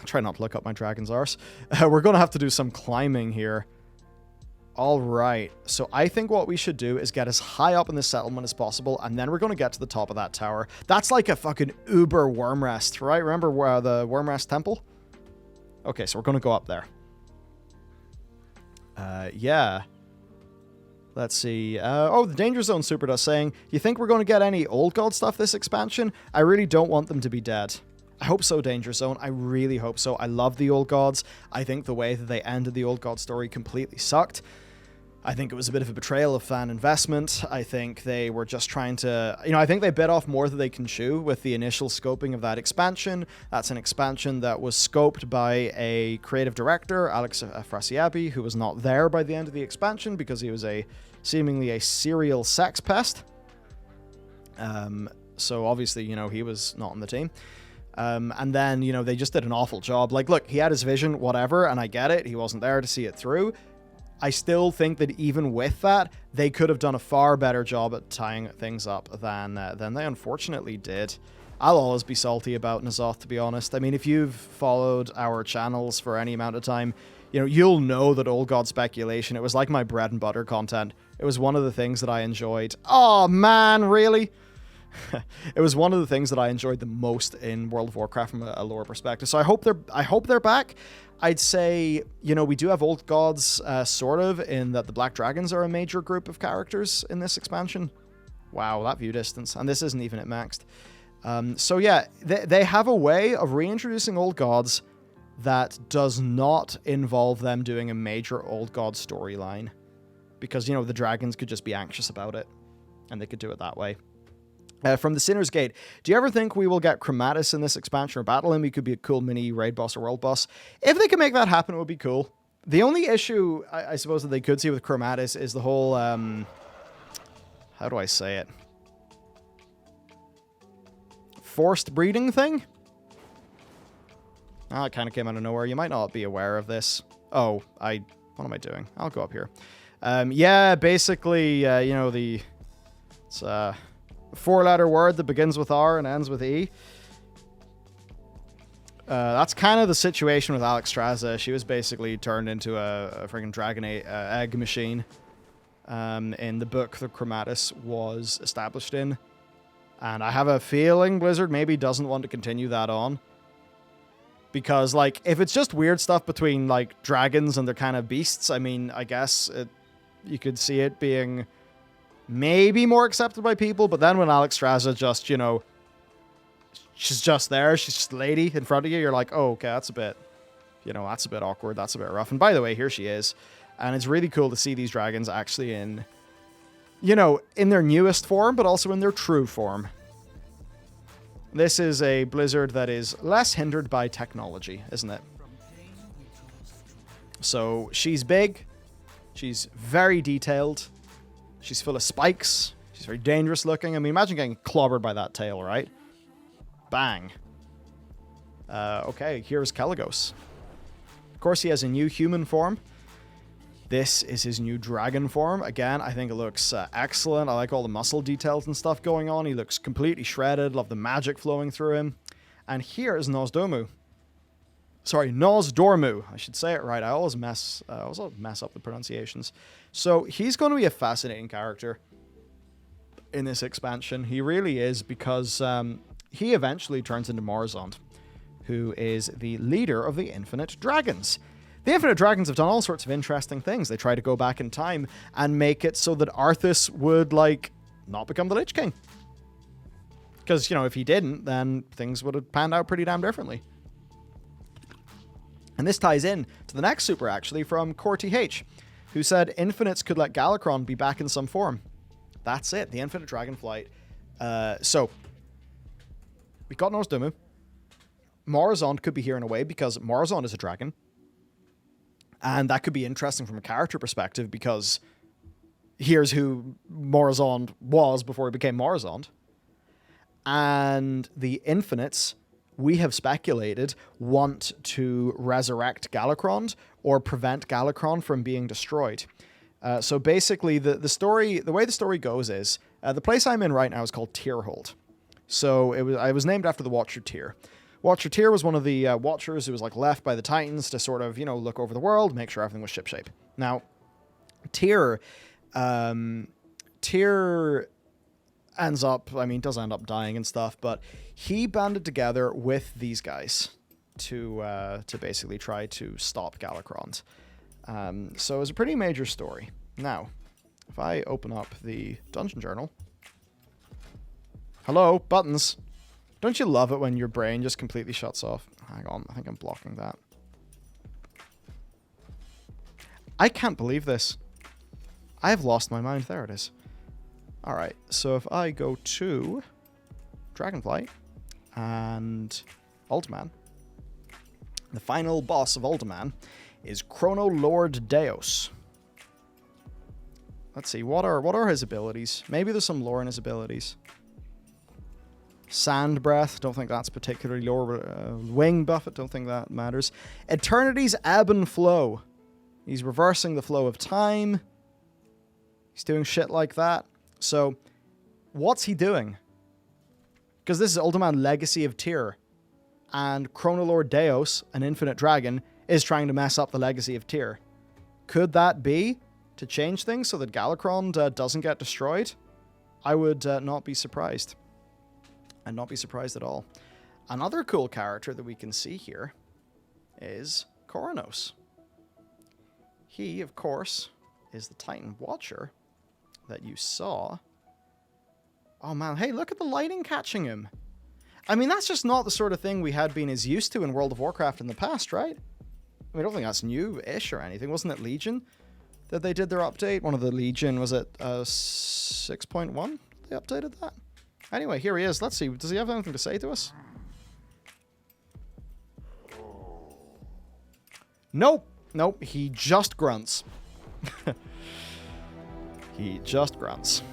Try not to look up my dragon's arse. We're going to have to do some climbing here. All right. So I think what we should do is get as high up in this settlement as possible, and then we're going to get to the top of that tower. That's like a fucking uber Wormrest, right? Remember the Wormrest temple? Okay, so we're going to go up there. Yeah. Let's see. Oh, the Danger Zone Super Dust saying, you think we're going to get any Old God stuff this expansion? I really don't want them to be dead. I hope so, Danger Zone. I really hope so. I love the Old Gods. I think the way that they ended the Old God story completely sucked. I think it was a bit of a betrayal of fan investment. I think they were just trying to... I think they bit off more than they can chew with the initial scoping of that expansion. That's an expansion that was scoped by a creative director, Alex Frasiabi, who was not there by the end of the expansion because he was seemingly a serial sex pest. So obviously, he was not on the team. And then, they just did an awful job. Like, look, he had his vision, whatever, and I get it. He wasn't there to see it through. I still think that even with that, they could have done a far better job at tying things up than they unfortunately did. I'll always be salty about N'Zoth, to be honest. I mean, if you've followed our channels for any amount of time, you'll know that Old God speculation, it was like my bread and butter content. It was one of the things that I enjoyed. Oh, man, really? It was one of the things that I enjoyed the most in World of Warcraft from a lore perspective. So I hope they're back. I'd say, we do have Old Gods, sort of, in that the Black Dragons are a major group of characters in this expansion. Wow, that view distance. And this isn't even at maxed. So yeah, they have a way of reintroducing Old Gods that does not involve them doing a major Old God storyline. Because, the dragons could just be anxious about it. And they could do it that way. From the Sinner's Gate, do you ever think we will get Chromatus in this expansion or battle him? He could be a cool mini raid boss or world boss. If they can make that happen, it would be cool. The only issue, I suppose, that they could see with Chromatus is the whole, how do I say it? Forced breeding thing? Oh, it kind of came out of nowhere. You might not be aware of this. Oh, what am I doing? I'll go up here. Yeah, basically, it's, four-letter word that begins with R and ends with E. That's kind of the situation with Alex Straza. She was basically turned into a freaking dragon egg machine in the book that Chromatus was established in. And I have a feeling Blizzard maybe doesn't want to continue that on. Because, if it's just weird stuff between, dragons and they're kind of beasts, I mean, I guess you could see it being... maybe more accepted by people, but then when Alex Straza just, she's just there, she's just a lady in front of you, you're like, oh, okay, that's a bit awkward, that's a bit rough. And by the way, here she is. And it's really cool to see these dragons actually in their newest form, but also in their true form. This is a Blizzard that is less hindered by technology, isn't it? So she's big, she's very detailed, she's full of spikes. She's very dangerous looking. I mean, imagine getting clobbered by that tail, right? Bang. Okay, here's Kaligos. Of course, he has a new human form. This is his new dragon form. Again, I think it looks excellent. I like all the muscle details and stuff going on. He looks completely shredded. Love the magic flowing through him. And here is Nozdormu. Sorry, Nozdormu. I should say it right. I always mess up the pronunciations. So he's going to be a fascinating character in this expansion. He really is, because he eventually turns into Morazond, who is the leader of the Infinite Dragons. The Infinite Dragons have done all sorts of interesting things. They try to go back in time and make it so that Arthas would, not become the Lich King. Because, if he didn't, then things would have panned out pretty damn differently. And this ties in to the next super, actually, from CoreTH, who said Infinites could let Galakron be back in some form. That's it, the Infinite Dragonflight. So, we got Nozdormu. Morazond could be here in a way, because Morazond is a dragon. And that could be interesting from a character perspective, because here's who Morazond was before he became Morazond. And the Infinites, we have speculated, want to resurrect Galakron or prevent Galakron from being destroyed. So basically, the way the story goes is, the place I'm in right now is called Tyrhold. So I was named after the Watcher Tyr. Watcher Tyr was one of the Watchers who was like left by the Titans to sort of, you know, look over the world, make sure everything was shipshape. Now, Tyr ends up, I mean, does end up dying and stuff, but he banded together with these guys to basically try to stop Galakrond. So it was a pretty major story. Now, if I open up the dungeon journal, hello, buttons. Don't you love it when your brain just completely shuts off? Hang on, I think I'm blocking that. I can't believe this. I have lost my mind. There it is. Alright, so if I go to Dragonflight and Ultiman, the final boss of Ultiman is Chrono Lord Deos. Let's see, what are his abilities? Maybe there's some lore in his abilities. Sand Breath, don't think that's particularly lore. Wing Buffet, don't think that matters. Eternity's Ebb and Flow. He's reversing the flow of time. He's doing shit like that. So, what's he doing? Because this is Ultiman Legacy of Tyr. And Chronoloord Deos, an infinite dragon, is trying to mess up the Legacy of Tyr. Could that be to change things so that Galakrond doesn't get destroyed? I would not be surprised. I'd not be surprised at all. Another cool character that we can see here is Coronos. He, of course, is the Titan Watcher that you saw. Oh man, hey, look at the lighting catching him. I mean, that's just not the sort of thing we had been as used to in World of Warcraft in the past, right? I mean, I don't think that's new-ish or anything. Wasn't it Legion that they did their update? One of the Legion, was it 6.1? They updated that? Anyway, here he is. Let's see. Does he have anything to say to us? Nope. Nope. He just grunts. He just grunts.